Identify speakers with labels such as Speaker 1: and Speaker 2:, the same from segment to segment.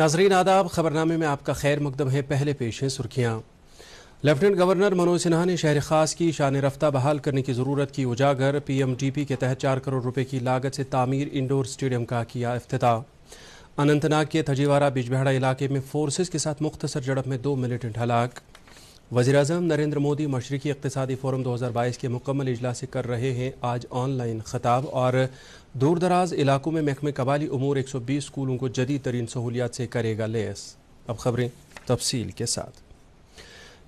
Speaker 1: नाजरीन आदाब, खबरनामे में आपका खैर मकदम है। पहले पेश हैं सुर्खियाँ। लेफ्टिनेंट गवर्नर मनोज सिन्हा ने शहर खास की शान रफ्ता बहाल करने की ज़रूरत की उजागर। PMDP के तहत 4 करोड़ रुपए की लागत से तामीर इंडोर स्टेडियम का किया इफ्तिताह। अनंतनाग के थजीवारा बिजबेहड़ा इलाके में फोर्सेस के साथ मुख्तसर झड़प में 2 मिलिटेंट हलाक। वज़ीर-ए-आज़म नरेंद्र मोदी मशरकी इक़्तिसादी फोरम 2022 के मुकम्मल इजलास से कर रहे हैं आज ऑनलाइन खिताब। और दूर दराज इलाकों में महकमे कबाली उमूर 120 स्कूलों को जदीद तरीन सहूलियात से करेगा लैस। अब खबरें तफसील के साथ।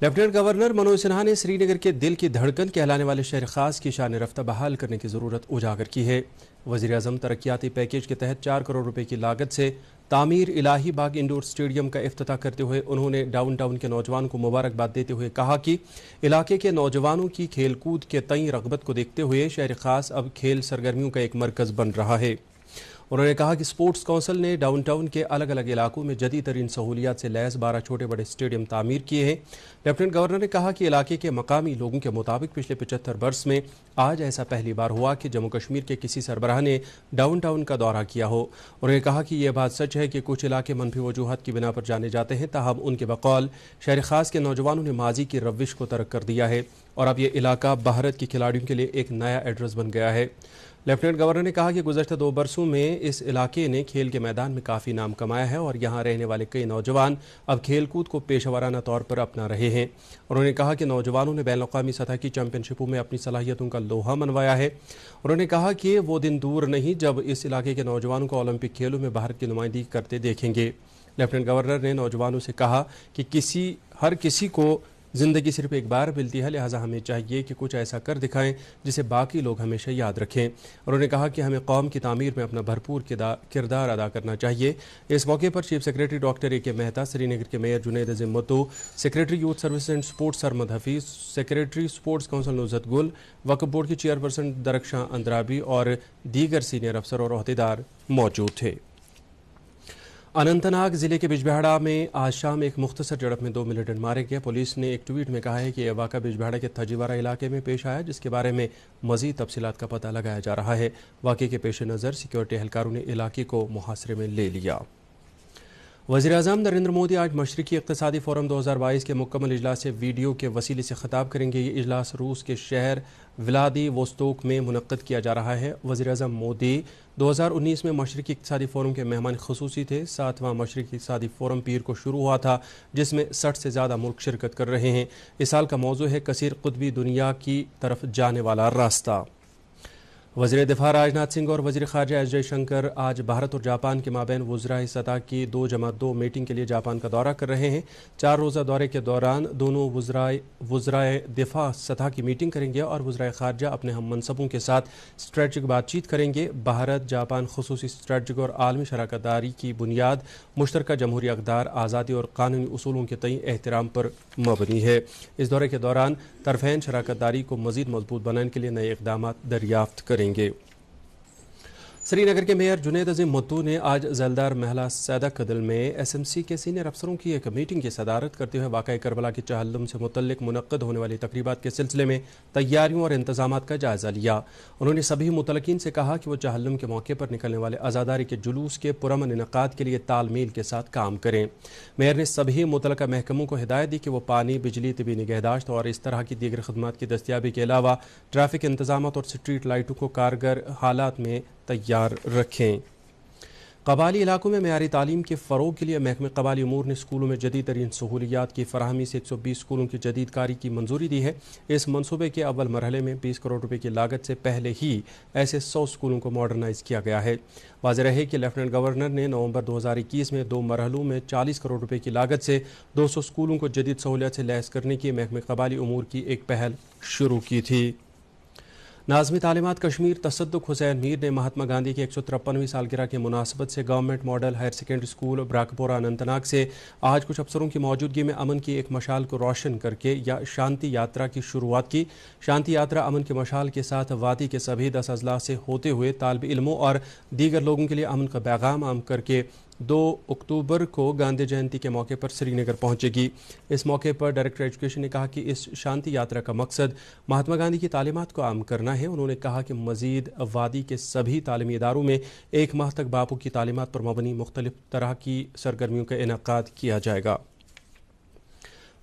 Speaker 1: लेफ्टिनेंट गवर्नर मनोज सिन्हा ने श्रीनगर के दिल की धड़कन कहलाने वाले शहर खास की शान रफ्ता बहाल करने की ज़रूरत उजागर की है। वज़ीर-ए-आज़म तरक्याती पैकेज के तहत 4 करोड़ रुपए की लागत से तामीर इलाही बाग इंडोर स्टेडियम का इफ्तिताह करते हुए उन्होंने डाउन टाउन के नौजवानों को मुबारकबाद देते हुए कहा कि इलाके के नौजवानों की खेल कूद के तई रगबत को देखते हुए शहर खास अब खेल सरगर्मियों का एक मरकज़ बन रहा है। उन्होंने कहा कि स्पोर्ट्स काउंसिल ने डाउन टाउन के अलग अलग इलाकों में जदीद तरीन सहूलियात से लैस 12 छोटे बड़े स्टेडियम तामीर किए हैं। लेफ्टिनेंट गवर्नर ने कहा कि इलाके के मकामी लोगों के मुताबिक पिछले 75 बरस में आज ऐसा पहली बार हुआ कि जम्मू कश्मीर के किसी सरबराह ने डाउन टाउन का दौरा किया हो। उन्होंने कहा कि यह बात सच है कि कुछ इलाके मनफी वजूहत की बिना पर जाने जाते हैं, ताहम उनके बकौल शहर खास के नौजवानों ने माजी की रविश को तर्क कर दिया है और अब यह इलाका भारत के खिलाड़ियों के लिए एक नया एड्रेस बन गया है। लेफ्टिनेंट गवर्नर ने कहा कि गुज़श्ता 2 बरसों में इस इलाके ने खेल के मैदान में काफ़ी नाम कमाया है और यहाँ रहने वाले कई नौजवान अब खेल कूद को पेशेवराना तौर पर अपना रहे हैं। उन्होंने कहा कि नौजवानों ने बैनुल-अक़वामी सतह की चैंपियनशिपों में अपनी सलाहियतों का लोहा मनवाया है। उन्होंने कहा कि वो दिन दूर नहीं जब इस इलाके के नौजवानों को ओलंपिक खेलों में भारत की नुमाइंदगी करते देखेंगे। लेफ्टिनेंट गवर्नर ने नौजवानों से कहा कि हर किसी को ज़िंदगी सिर्फ एक बार मिलती है, लिहाजा हमें चाहिए कि कुछ ऐसा कर दिखाएं जिसे बाकी लोग हमेशा याद रखें। उन्होंने कहा कि हमें कौम की तामीर में अपना भरपूर किरदार अदा करना चाहिए। इस मौके पर chief secretary doctor AK Mehta, Srinagar के mayor Junaid Azeem Mattoo, secretary youth service and sports Sarmad Hafeez, secretary sports council Nuzrat Gul, Waqf board की चेयरपर्सन दरख्शां अंद्राबी और दीगर सीनियर अफसर और ओहदेदार मौजूद थे। अनंतनाग ज़िले के बिजबेहड़ा में आज शाम एक मुख्तसर झड़प में 2 मिलिटेंट मारे गए। पुलिस ने एक ट्वीट में कहा है कि यह वाक़ा बिजबेहड़ा के थजीवारा इलाके में पेश आया, जिसके बारे में मज़ीद तफसीलात का पता लगाया जा रहा है। वाक़े के पेश नज़र सिक्योरिटी एहलकारों ने इलाके को मुहासरे में ले लिया। वज़ीर-ए-आज़म नरेंद्र मोदी आज मशरकी इक़्तिसादी फोरम 2022 के मुकम्मल इजलास से वीडियो के वसीले से खिताब करेंगे। ये इजलास रूस के शहर व्लादिवोस्तोक में मुनक़्क़द किया जा रहा है। वज़ीर-ए-आज़म मोदी 2019 में मशरकी इक़्तिसादी फोरम के मेहमान ख़ुसूसी थे। 7वां मशरकी इक़्तिसादी फोरम पीर को शुरू हुआ था, जिसमें 60 से ज़्यादा मुल्क शिरकत कर रहे हैं। इस साल का मौजू है कसीर क़ुतबी दुनिया की तरफ जाने वाला रास्ता। वज़ीर दिफा राजनाथ सिंह और वज़ीर ख़ारजा एस जयशंकर आज भारत और जापान के माबैन वज़राए सतह की 2+2 मीटिंग के लिए जापान का दौरा कर रहे हैं। 4 रोज़ा दौरे के दौरान दोनों वज़राए दिफा सतह की मीटिंग करेंगे और वज़राए ख़ारजा अपने हम मनसबों के साथ स्ट्रेटजिक बातचीत करेंगे। भारत जापान ख़ुसूसी स्ट्रेटजिक और आलमी शराकतदारी की बुनियाद मुश्तरका जमहूरी अक़दार, आज़ादी और कानूनी उसूलों के तई एहतराम पर मबनी है। इस दौरे के दौरान तरफ़ैन शराकतदारी को मज़ीद मजबूत बनाने के लिए नए इक़दाम दरियाफ़्त करेंगे। श्रीनगर के मेयर जुनैद अज़ीम मत्तू ने आज जलदार महला सैदक कदल में SMC के सीनियर अफसरों की एक मीटिंग की सदारत करते हुए वाक़या करबला के चहल्लुम से मुतल्लिक मुनक़्क़द होने वाली तक़रीबात के सिलसिले में तैयारियों और इंतज़ामात का जायज़ा लिया। उन्होंने सभी मुतल्लिकीन से कहा कि वो चहल्लुम के मौके पर निकलने वाले आज़ादारी के जुलूस के पुरअमन इनक़ाद के लिए तालमेल के साथ काम करें। मेयर ने सभी मुतल्लिका महकमों को हिदायत दी कि वो पानी, बिजली, तिबी निगहदाश्त और इस तरह की दीगर खदमात की दस्तियाबी के अलावा ट्रैफिक इंतज़ामात और स्ट्रीट लाइटों को कारगर हालात में तैयार रखें। कबाली इलाकों में मेयारी तालीम के फ़रोग के लिए महकमे कबाली उमूर ने स्कूलों में जदीद तरीन सहूलियात की फराहमी से 120 स्कूलों की जदीद कारी की मंजूरी दी है। इस मनसूबे के अव्वल मरहले में 20 करोड़ रुपए की लागत से पहले ही ऐसे 100 स्कूलों को मॉडर्नाइज किया गया है। वाज़ेह है कि लेफ्टिनेंट गवर्नर ने नवंबर 2021 में 2 मरहलों में 40 करोड़ रुपए की लागत से 200 स्कूलों को जदीद सहूलियत से लैस करने की महकमे कबाली उमूर की एक पहल शुरू की थी। नाज़िम तालीमात कश्मीर तसद्दुक़ हुसैन मीर ने महात्मा गांधी की 153वीं सालगिरह की मुनासबत से government model higher secondary school Brakpora Anantnag से आज कुछ अफसरों की मौजूदगी में अमन की एक मशाल को रोशन करके या शांति यात्रा की शुरुआत की। शांति यात्रा अमन के मशाल के साथ वादी के सभी 10 अजला से होते हुए तालिब इल्मों और दीगर लोगों के लिए अमन का पैगाम आम करके 2 अक्टूबर को गांधी जयंती के मौके पर श्रीनगर पहुंचेगी। इस मौके पर डायरेक्टर एजुकेशन ने कहा कि इस शांति यात्रा का मकसद महात्मा गांधी की तालीमात को आम करना है। उन्होंने कहा कि मजीद वादी के सभी तालीमी इदारों में 1 माह तक बापू की तालीमात पर मबनी मुख्तलिफ तरह की सरगर्मियों का इनेकाद किया जाएगा।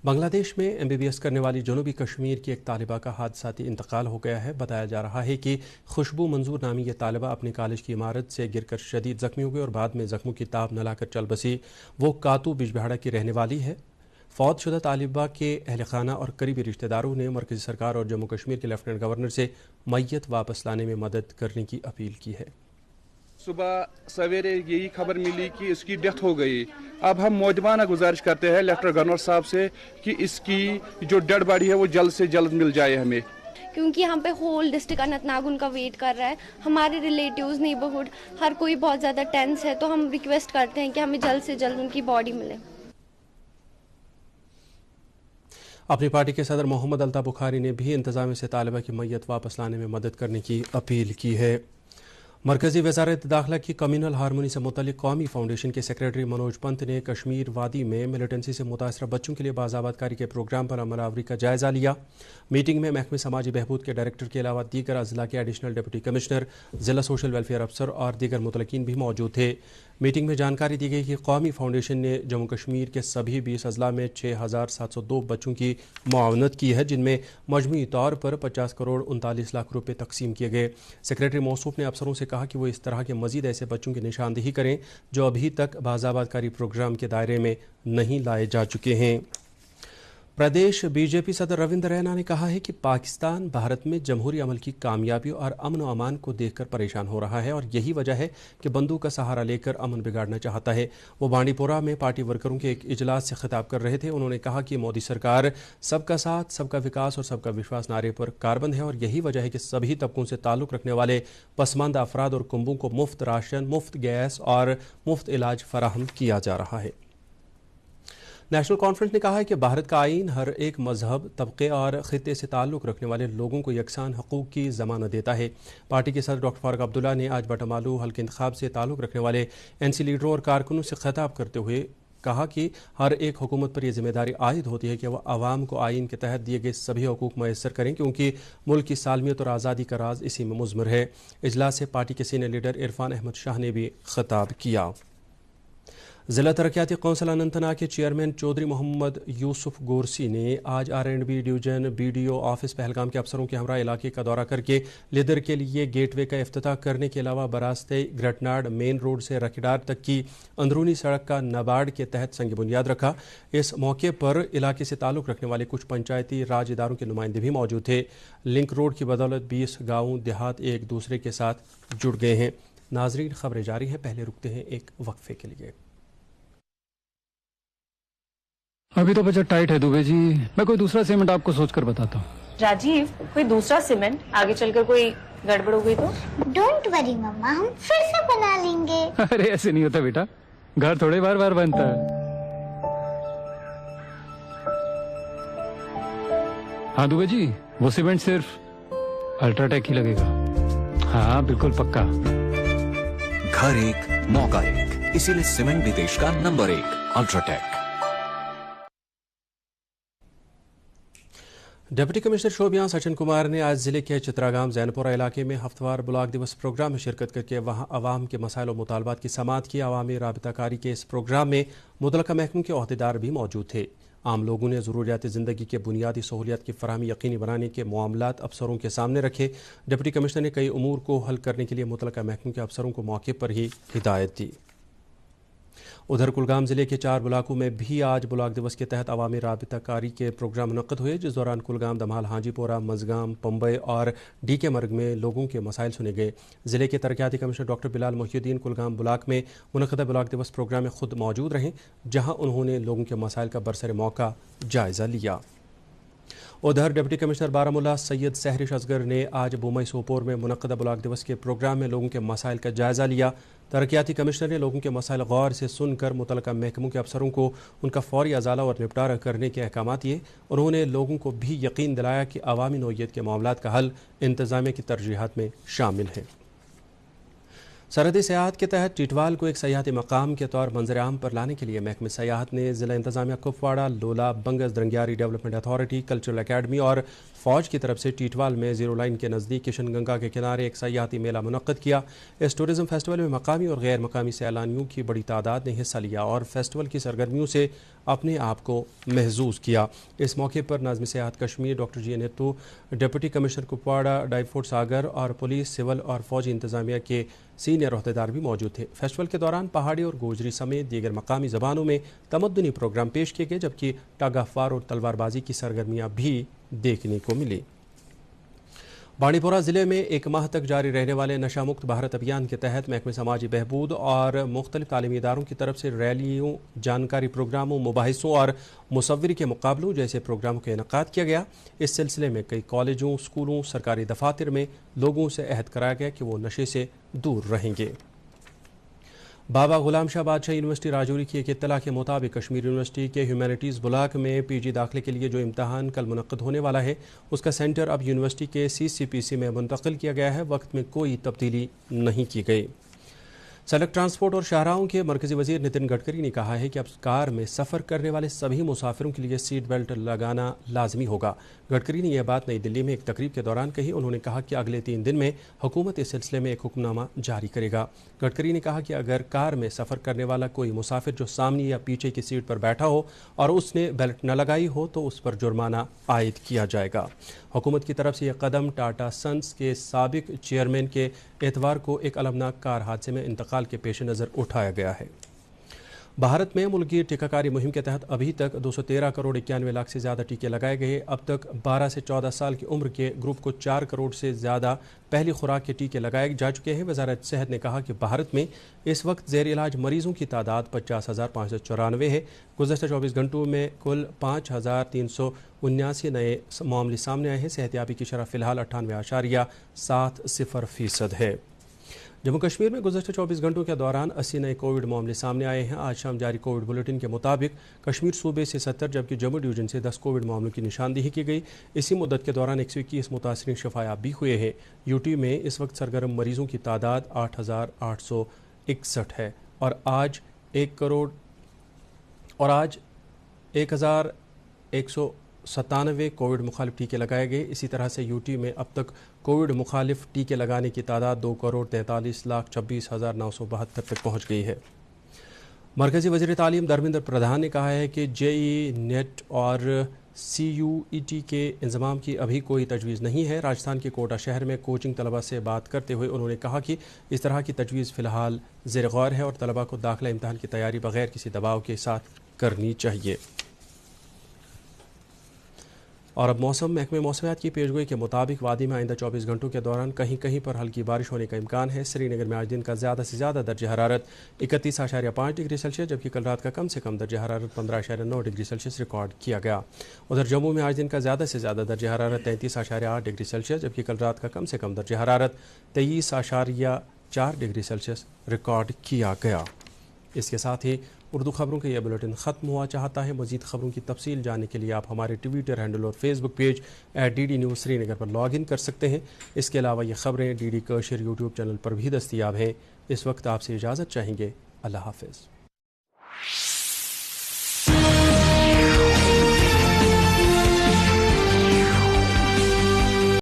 Speaker 1: बांग्लादेश में MBBS करने वाली जनूबी कश्मीर की एक तालिबा का हादसाती इंतकाल हो गया है। बताया जा रहा है कि खुशबू मंजूर नामी ये तालिबा अपने कॉलेज की इमारत से गिरकर शदीद जख्मी हो गई और बाद में जख्मों की ताब न लाकर चल बसी। वो कातू बिजबिहाड़ा की रहने वाली है। फौत शुदा तालिबा के अहल खाना और करीबी रिश्तेदारों ने मरकजी सरकार और जम्मू कश्मीर के लेफ्टिनेंट गवर्नर से मैयत वापस लाने में मदद करने की अपील की है।
Speaker 2: सुबह सवेरे यही खबर मिली कि इसकी डेथ हो गई। अब हम मौजमाना गुजारिश करते हैं लेफ्टिनेंट गवर्नर साहब से कि इसकी जो डेड बॉडी है वो जल्द से जल्द मिल जाए हमें,
Speaker 3: क्योंकि हम पे होल डिस्ट्रिक्ट अनंतनाग उनका वेट कर रहा है। हमारे रिलेटिव्स, नेबरहुड, हर कोई बहुत ज़्यादा टेंस है, तो हम रिक्वेस्ट करते हैं कि हमें जल्द से जल्द उनकी बॉडी मिले।
Speaker 1: अपनी पार्टी के सदर मोहम्मद अल्ताफ बुखारी ने भी इंतजामिया से तालिबा की मैयत वापस लाने में मदद करने की अपील की है। मरकजी वजारत दाखिला की कम्युनल हारमोनी से मुतल्लिक कौमी फाउंडेशन के सेक्रेटरी मनोज पंत ने कश्मीर वादी में मिलिटेंसी से मुतासरा बच्चों के लिए बाज़ाबतकारी के प्रोग्राम पर अमलावरी का जायज़ा लिया। मीटिंग में महकमे समाजी बहबूद के डायरेक्टर के अलावा दीगर अजला के एडिशनल डिप्टी कमिश्नर, ज़िला सोशल वेलफेयर अफसर और दीगर मुतलकीन भी मौजूद थे। मीटिंग में जानकारी दी गई कि कौमी फाउंडेशन ने जम्मू कश्मीर के सभी 20 अजला में 6,702 बच्चों की मुआवनत की है, जिनमें मजमूई तौर पर 50 करोड़ 39 लाख रुपये तकसीम किए गए। सेक्रेटरी मौसूफ ने अफसरों से कहा कि वो इस तरह के मजीद ऐसे बच्चों की निशानदेही करें जो अभी तक बाज़ाबतकारी प्रोग्राम के दायरे में नहीं लाए जा चुके हैं। प्रदेश बीजेपी सदर रविंद्र रैना ने कहा है कि पाकिस्तान भारत में जमहूरी अमल की कामयाबी और अमन व अमान को देखकर परेशान हो रहा है और यही वजह है कि बंदूक का सहारा लेकर अमन बिगाड़ना चाहता है। वो बांडीपोरा में पार्टी वर्करों के एक इजलास से खिताब कर रहे थे। उन्होंने कहा कि मोदी सरकार सबका साथ, सबका विकास और सबका विश्वास नारे पर कारबंद है और यही वजह है कि सभी तबकों से ताल्लुक़ रखने वाले पसमानदा अफराद और कुंबों को मुफ्त राशन, मुफ्त गैस और मुफ्त इलाज फराहम किया जा रहा है। नेशनल कॉन्फ्रेंस ने कहा है कि भारत का आईन हर एक मजहब, तबके और खित्ते से ताल्लुक़ रखने वाले लोगों को यकसान हकूक़ की ज़मानत देता है। पार्टी के सदर डॉक्टर फारूक अब्दुल्ला ने आज बटमालू हल्के इंतखाब से ताल्लुक़ रखने वाले NC लीडरों और कारकुनों से खिताब करते हुए कहा कि हर एक हुकूमत पर यह जिम्मेदारी आयद होती है कि वह आवाम को आइन के तहत दिए गए सभी हकूक़ मैसर करें, क्योंकि मुल्क की सालमियत और आज़ादी का राज इसी में मुज़मर है। इजलास से पार्टी के सीनियर लीडर इरफान अहमद शाह ने भी खिताब किया। ज़िला तरक्याती कौंसिल अनंतनाग के चेयरमैन चौधरी मोहम्मद यूसुफ गोरसी ने आज R&B division BDO office Pahalgam के अफसरों के हमरा इलाके का दौरा करके लिदर के लिए गेटवे का इफ्तिताह करने के अलावा बरास्ते ग्रटनाड मेन रोड से रखीडार तक की अंदरूनी सड़क का नाबार्ड के तहत संग बुनियाद रखा। इस मौके पर इलाके से ताल्लुक़ रखने वाले कुछ पंचायती राज इदारों के नुमाइंदे भी मौजूद थे। लिंक रोड की बदौलत 20 गाँव देहात एक दूसरे के साथ जुड़ गए हैं। नाजरीन, खबरें जारी हैं, पहले रुकते हैं एक वक्फे के लिए।
Speaker 4: अभी तो बजट टाइट है दुबे जी, मैं कोई दूसरा सीमेंट आपको सोचकर बताता हूँ।
Speaker 5: राजीव, कोई दूसरा सीमेंट आगे चलकर कोई गड़बड़ हो गई तो?
Speaker 6: डोंट वरी मम्मा, हम फिर से बना लेंगे।
Speaker 4: अरे ऐसे नहीं होता बेटा, घर थोड़े बार बार बनता है। हाँ दुबे जी, वो सीमेंट सिर्फ अल्ट्राटेक ही लगेगा। हाँ बिल्कुल पक्का।
Speaker 7: घर एक मौका एक, इसीलिए सीमेंट भी देश का number 1 UltraTech.
Speaker 1: Deputy commissioner Shopian Sachin Kumar ने आज जिले के चित्रागाम जैनपुरा इलाके में हफ्तवार ब्लॉक दिवस प्रोग्राम में शिरकत करके वहां आवाम के मसाइल और मुतालबात की समाअत की। अवामी राबताकारी के इस प्रोग्राम में मुतलका महकमों के अहदेदार भी मौजूद थे। आम लोगों ने ज़रूरियात ज़िंदगी के बुनियादी सहूलियात की फराहमी यकीनी बनाने के मामलात अफसरों के सामने रखे। डिप्टी कमिश्नर ने कई उमूर को हल करने के लिए मुतलका महकमों के अफसरों को मौके पर ही हिदायत दी। उधर कुलगाम ज़िले के 4 ब्लॉकों में भी आज ब्लॉक दिवस के तहत अवामी राबताकारी के प्रोग्राम मुनक्कद हुए, जिस दौरान कुलगाम, दमाल, हाजीपोरा, मजगाम, पंबई और DK मर्ग में लोगों के मसाइल सुने गए। ज़िले के तरक्याती commissioner doctor Bilal Mohiuddin Kulgam block में मुनक्कदा ब्लॉक दिवस प्रोग्राम में खुद मौजूद रहे, जहाँ उन्होंने लोगों के मसाइल का बरसर मौका जायज़ा लिया। उधर डिप्टी कमिश्नर बारामूला सैयद सहरिश असगर ने आज बुमई सोपोर में मुनक्कदा ब्लॉक दिवस के प्रोग्राम में लोगों के मसाइल का जायज़ा लिया। तरक्याती कमिश्नर ने लोगों के मसाइल गौर से सुनकर मुतलका महकमों के अफसरों को उनका फौरी अजाला और निपटारा करने के अहकाम दिए। उन्होंने लोगों को भी यकीन दिलाया कि अवामी नौइयत के मामलात का हल इंतज़ामिया की तरजीहात में शामिल है। सरहदी सयाहत के तहत टिटवाल को एक सयाहती मकाम के तौर मंजर आम पर लाने के लिए महकमे सयाहत ने ज़िला इंतज़ामिया कुपवाड़ा, लोला, बंगस, दरंगियारी डेवलपमेंट अथॉरिटी, कल्चरल अकेडमी और फ़ौज की तरफ से टिटवाल में ज़ीरो लाइन के नज़दीक किशनगंगा के किनारे एक सयाहती मेला मुनक़्क़द किया। इस टूरिज़म फेस्टिवल में मकामी और गैर मकामी सैलानियों की बड़ी तादाद ने हिस्सा लिया और फेस्टिवल की सरगर्मियों से अपने आप को महजूज़ किया। इस मौके पर नाज़िम सयाहत कश्मीर डॉक्टर जी नेतू, डिप्टी कमिश्नर कुपवाड़ा, डाइफोर्ट सागर और पुलिस, सिविल और फौजी इंतज़ामिया के सीनियर अहदेदार भी मौजूद थे। फेस्टिवल के दौरान पहाड़ी और गोजरी समेत दीगर मकामी ज़बानों में तमद्दुनी प्रोग्राम पेश किए गए, जबकि टग-ऑफ-वार और तलवारबाजी की सरगर्मियाँ भी देखने को मिली। बांडीपोरा ज़िले में एक माह तक जारी रहने वाले नशा मुक्त भारत अभियान के तहत महकमे समाजी बहबूद और मुख्तलिफ तालीमी इदारों की तरफ से रैलियों, जानकारी प्रोग्रामों, मुबाहिसों और मुसव्विरी के मुकाबलों जैसे प्रोग्रामों का इनेकाद किया गया। इस सिलसिले में कई कॉलेजों, स्कूलों, सरकारी दफातर में लोगों से अहद कराया गया कि वो नशे से दूर रहेंगे। बाबा गुलाम शाह बादशाह यूनिवर्सिटी राजौरी की एक इत्तला के मुताबिक कश्मीर यूनिवर्सिटी के ह्यूमैनिटीज़ ब्लॉक में पीजी दाखिले के लिए जो इम्तहान कल मुनक़्क़द होने वाला है, उसका सेंटर अब यूनिवर्सिटी के CCPC में मुंतकिल किया गया है। वक्त में कोई तब्दीली नहीं की गई। सड़क ट्रांसपोर्ट और शाहराहों के मरकज़ी वज़ीर नितिन गडकरी ने कहा है कि अब कार में सफ़र करने वाले सभी मुसाफिरों के लिए सीट बेल्ट लगाना लाजमी होगा। गडकरी ने यह बात नई दिल्ली में एक तकरीब के दौरान कही। उन्होंने कहा कि अगले 3 दिन में हुकूमत इस सिलसिले में एक हुक्मनामा जारी करेगा। गडकरी ने कहा कि अगर कार में सफ़र करने वाला कोई मुसाफिर जो सामने या पीछे की सीट पर बैठा हो और उसने बेल्ट न लगाई हो तो उस पर जुर्माना आयद किया जाएगा। हुकूमत की तरफ से यह कदम टाटा सन्स के साबिक चेयरमैन के एतवार को एक अलमनाक कार हादसे में इंतकाल के पेश नज़र उठाया गया है। भारत में मुल्की टीकाकारी मुहिम के तहत अभी तक 213 करोड़ 91 लाख से ज़्यादा टीके लगाए गए। अब तक 12 से 14 साल की उम्र के ग्रुप को 4 करोड़ से ज़्यादा पहली खुराक के टीके लगाए जा चुके हैं। वज़ारत सेहत ने कहा कि भारत में इस वक्त ज़ेर इलाज मरीज़ों की तादाद 50,594 है। गुज़श्ता 24 घंटों में कुल 5,379 नए मामले सामने आए हैं। सेहतियाबी की शरह फ़िलहाल 98.70% है। जम्मू कश्मीर में गुज़श्ता 24 घंटों के दौरान 80 नए कोविड मामले सामने आए हैं। आज शाम जारी कोविड बुलेटिन के मुताबिक कश्मीर सूबे से 70 जबकि जम्मू डिवीज़न से 10 कोविड मामलों की निशानदेही की गई। इसी मुद्दत के दौरान 121 मुतासरीन शफायाब भी हुए हैं। यूटी में इस वक्त सरगर्म मरीज़ों की तादाद 8,861 है और आज 1,197 कोविड मुखालिफ टीके लगाए गए। इसी तरह से यूटी में अब तक कोविड मुखालिफ टीके लगाने की तादाद 2,43,26,972 तक पहुँच गई है। मरकज़ी वज़ीर तालीम धर्मेंद्र प्रधान ने कहा है कि JEE, नेट और CUET के इंज़माम की अभी कोई तजवीज़ नहीं है। राजस्थान के कोटा शहर में कोचिंग तलबा से बात करते हुए उन्होंने कहा कि इस तरह की तजवीज़ फ़िलहाल ज़ेर गौर है और तलबा को दाखिला इम्तहान की तैयारी बग़ैर किसी दबाव के साथ करनी चाहिए। और अब मौसम, महकमे मौसमियात की पेशगोई के मुताबिक वादी में आइंदा 24 घंटों के दौरान कहीं कहीं पर हल्की बारिश होने का इम्कान है। श्रीनगर में आज दिन का ज़्यादा से ज़्यादा दर्जा हरारत 31.5 डिग्री सेल्सियस जबकि कल रात का कम से कम दर्जा हरारत 15.9 डिग्री सेल्सियस रिकॉर्ड किया गया। उधर जम्मू में आज दिन का ज़्यादा से ज़्यादा दर्जा हरारत 33.8 डिग्री सेल्सियस जबकि कल रात का कम से कम दर्जा हरारत 23.4 डिग्री सेल्सियस रिकॉर्ड किया गया। इसके साथ ही उर्दू खबरों का यह बुलेटिन ख़त्म हुआ चाहता है। मज़ीद खबरों की तफसील जानने के लिए आप हमारे ट्विटर हैंडल और Facebook page @DD news Srinagar पर लॉगिन कर सकते हैं। इसके अलावा ये खबरें DD कशर यूट्यूब चैनल पर भी दस्तियाब हैं। इस वक्त आपसे इजाज़त चाहेंगे। अल्लाह हाफ़िज़।